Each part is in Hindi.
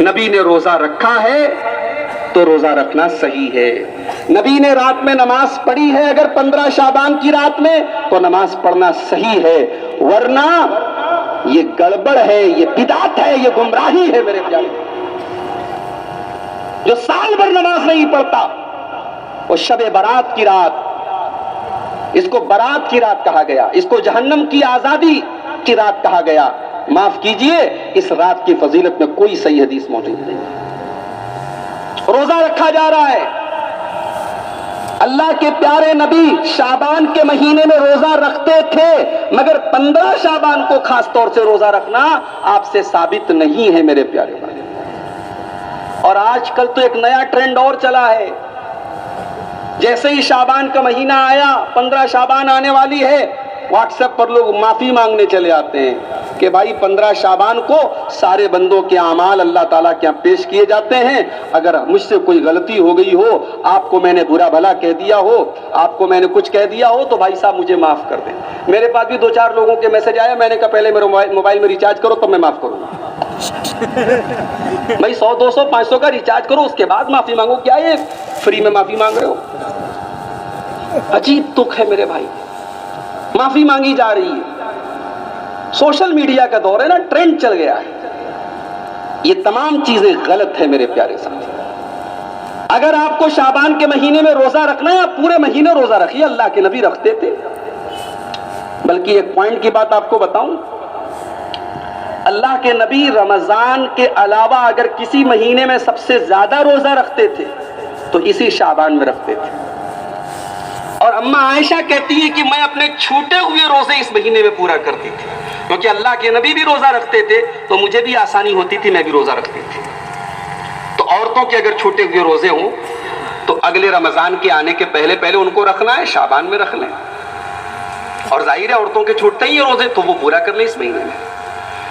नबी ने रोजा रखा है तो रोजा रखना सही है। नबी ने रात में नमाज पढ़ी है अगर 15 शाबान की रात में, तो नमाज पढ़ना सही है, वरना ये गड़बड़ है, ये बिदात है, ये गुमराही है मेरे प्यारे। जो साल भर नमाज नहीं पढ़ता, वो शबे बारात की रात, इसको बारात की रात कहा गया, इसको जहन्नम की आजादी की रात कहा गया। माफ कीजिए, इस रात की फजीलत में कोई सही हदीस मौजूद नहीं। रोजा रखा जा रहा है। अल्लाह के प्यारे नबी शाबान के महीने में रोजा रखते थे, मगर 15 शाबान को खास तौर से रोजा रखना आपसे साबित नहीं है मेरे प्यारे भाई। और आजकल तो एक नया ट्रेंड और चला है, जैसे ही शाबान का महीना आया, 15 शाबान आने वाली है, व्हाट्सएप पर लोग माफी मांगने चले आते हैं कि भाई 15 शाबान को सारे बंदों के अमाल अल्लाह ताला के यहाँ पेश किए जाते हैं। अगर मुझसे कोई गलती हो गई हो, आपको मैंने बुरा भला कह दिया हो, आपको मैंने कुछ कह दिया हो, तो भाई साहब मुझे माफ कर दें। मेरे पास भी 2-4 लोगों के मैसेज आया, मैंने कहा पहले मेरे मोबाइल में रिचार्ज करो तब मैं माफ करूंगा। भाई 100, 200, 500 का रिचार्ज करो, उसके बाद माफी मांगो। क्या ये फ्री में माफी मांग रहे हो? अजीब तुक है मेरे भाई, माफी मांगी जा रही है। सोशल मीडिया का दौर है ना, ट्रेंड चल गया है। ये तमाम चीजें गलत है मेरे प्यारे साथी। अगर आपको शाबान के महीने में रोजा रखना है, आप पूरे महीने रोजा रखिए, अल्लाह के नबी रखते थे। बल्कि एक पॉइंट की बात आपको बताऊं, अल्लाह के नबी रमजान के अलावा अगर किसी महीने में सबसे ज्यादा रोजा रखते थे तो इसी शाबान में रखते थे। और अम्मा आयशा कहती है कि मैं अपने छूटे हुए रोजे इस महीने में पूरा करती थी, क्योंकि अल्लाह के नबी भी रोजा रखते थे तो मुझे भी आसानी होती थी, मैं भी रोजा रखती थी। तो औरतों के अगर छूटे हुए रोजे हों तो अगले रमजान के आने के पहले पहले उनको रखना है, शाबान में रख लें। और जाहिर है औरतों के छूटते ही रोजे तो वो पूरा कर लें इस महीने में।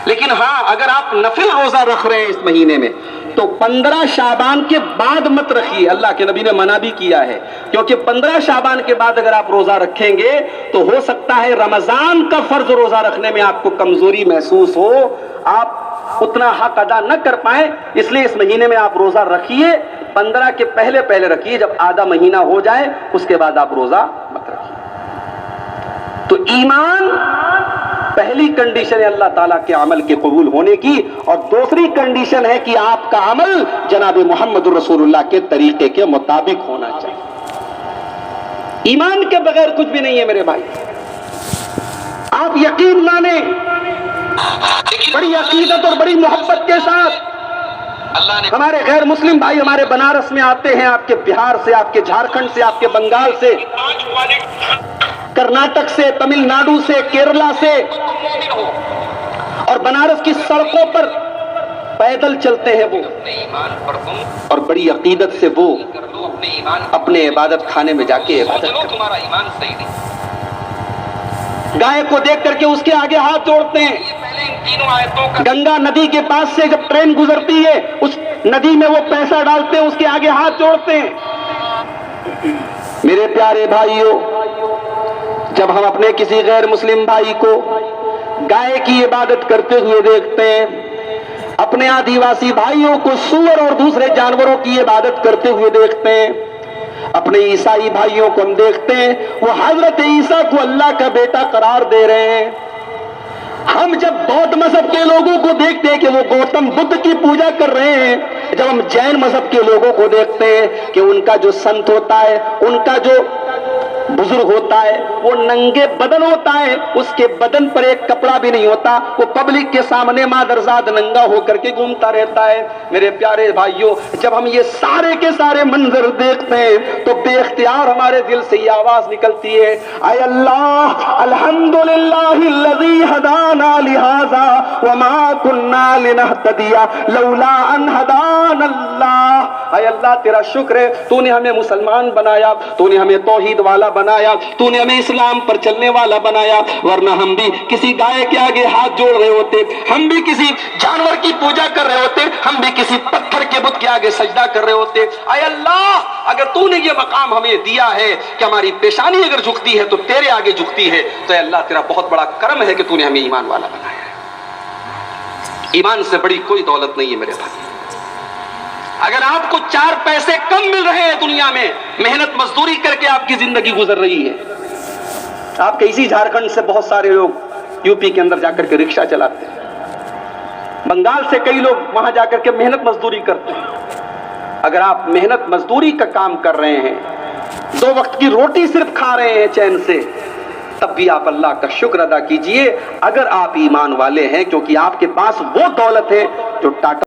लेकिन हाँ, अगर आप नफिल रोजा रख रहे हैं इस महीने में तो 15 शाबान के बाद मत रखिए। अल्लाह के नबी ने मना भी किया है, क्योंकि 15 शाबान के बाद अगर आप रोजा रखेंगे तो हो सकता है रमजान का फर्ज रोजा रखने में आपको कमजोरी महसूस हो, आप उतना हक अदा न कर पाए। इसलिए इस महीने में आप रोजा रखिए, 15 के पहले पहले रखिए, जब आधा महीना हो जाए उसके बाद आप रोजा मत रखिए। तो ईमान पहली कंडीशन है अल्लाह ताला के अमल के कबूल होने की, और दूसरी कंडीशन है कि आपका अमल जनाब मोहम्मद रसूलुल्लाह के तरीके के मुताबिक होना चाहिए। ईमान के बगैर कुछ भी नहीं है मेरे भाई। आप यकीन माने, बड़ी अकीदत और बड़ी मोहब्बत के साथ हमारे गैर मुस्लिम भाई हमारे बनारस में आते हैं, आपके बिहार से, आपके झारखंड से, आपके बंगाल से, कर्नाटक से, तमिलनाडु से, केरला से, और बनारस की सड़कों पर पैदल चलते हैं वो, और बड़ी अकीदत से वो अपने इबादत खाने में जाके इबादत करते हैं। गाय को देख करके उसके आगे हाथ जोड़ते हैं। गंगा नदी के पास से जब ट्रेन गुजरती है, उस नदी में वो पैसा डालते हैं, उसके आगे हाथ जोड़ते हैं। मेरे प्यारे भाइयों, जब हम अपने किसी गैर मुस्लिम भाई को गाय की इबादत करते हुए देखते हैं, अपने आदिवासी भाइयों को सूअर और दूसरे जानवरों की इबादत करते हुए देखते हैं, अपने ईसाई भाइयों को हम देखते हैं वो हजरत ईसा को अल्लाह का बेटा करार दे रहे हैं। हम जब बौद्ध मजहब के लोगों को देखते हैं कि वो गौतम बुद्ध की पूजा कर रहे हैं, जब हम जैन मजहब के लोगों को देखते हैं कि उनका जो संत होता है, उनका जो बुजुर्ग होता है, वो नंगे बदन होता है, उसके बदन पर एक कपड़ा भी नहीं होता, वो पब्लिक के सामने मादरजाद नंगा होकर के घूमता रहता है। मेरे प्यारे भाइयों, जब हम ये सारे के सारे मंजर देखते हैं तो बेख्तियार हमारे दिल से ये आवाज निकलती है, आय अल्लाह अल्हम्दुलिल्लाहिल्लज़ी हदाना लिहाज़ा वमा कुन्ना लिनहतदिया लौला अन हदानल्लाह। आय अल्लाह तेरा शुक्र है, तूने हमें मुसलमान बनाया, तूने हमें तौहीद वाला बनाया, तूने हमें इस्लाम पर चलने वाला बनाया, वरना हम भी किसी गाय के आगे हाथ जोड़ रहे होते, हम भी किसी जानवर की पूजा कर रहे होते, हम भी किसी पत्थर के बुत के आगे सजदा कर रहे होते। आय अल्लाह, अगर तूने ये मकाम हमें दिया है कि हमारी पेशानी अगर झुकती है तो तेरे आगे झुकती है, तो अल्लाह तेरा बहुत बड़ा करम है कि तूने हमें ईमान वाला बनाया है। ईमान से बड़ी कोई दौलत नहीं है मेरे भाई। अगर आपको 4 पैसे कम मिल रहे हैं दुनिया में, मेहनत मजदूरी करके आपकी जिंदगी गुजर रही है। आपके इसी झारखंड से बहुत सारे लोग यूपी के अंदर जाकर के रिक्शा चलाते हैं, बंगाल से कई लोग वहां जाकर के मेहनत मजदूरी करते हैं। अगर आप मेहनत मजदूरी का काम कर रहे हैं, 2 वक्त की रोटी सिर्फ खा रहे हैं चैन से, तब भी आप अल्लाह का शुक्र अदा कीजिए, अगर आप ईमान वाले हैं, क्योंकि आपके पास वो दौलत है जो टाटा